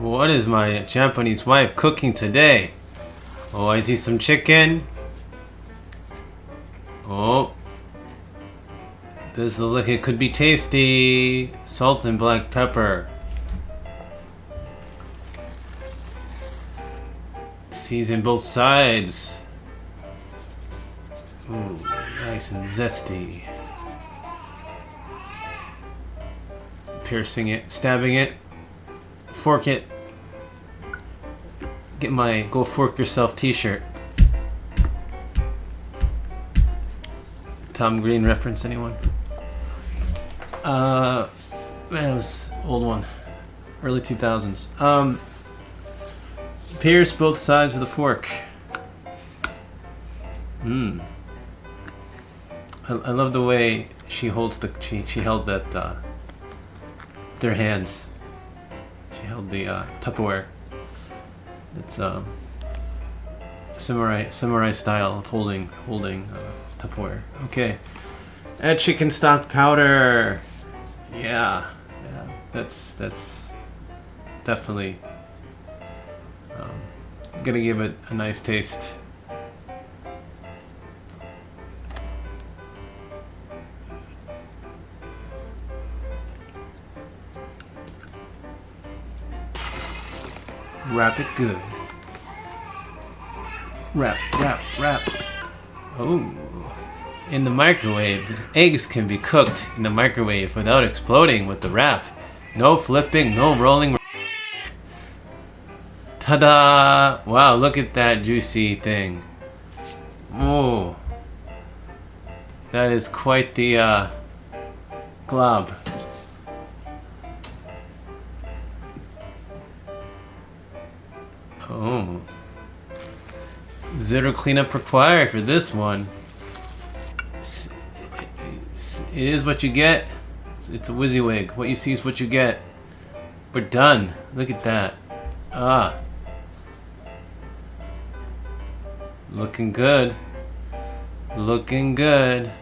What is my Japanese wife cooking today? Oh, I see some chicken. Oh. This looks like it could be tasty. Salt and black pepper. Season both sides. Ooh, nice and zesty. Piercing it, stabbing it, fork it. Get my "Go Fork Yourself" t-shirt. Tom Green reference, anyone? Man, it was old one. Early 2000s. Pierce both sides with a fork. I love the way she holds the she held that their hands. She held the Tupperware. It's samurai style of holding Tupperware. Okay, add chicken stock powder. Yeah, that's definitely gonna give it a nice taste. Wrap it good. Wrap. Oh. In the microwave, eggs can be cooked in the microwave without exploding with the wrap. No flipping, no rolling. Ta-da! Wow, look at that juicy thing. Oh. That is quite the glob. Oh. Zero cleanup required for this one. It is what you get. It's a WYSIWYG. What you see is what you get. We're done. Look at that. Ah. Looking good. Looking good.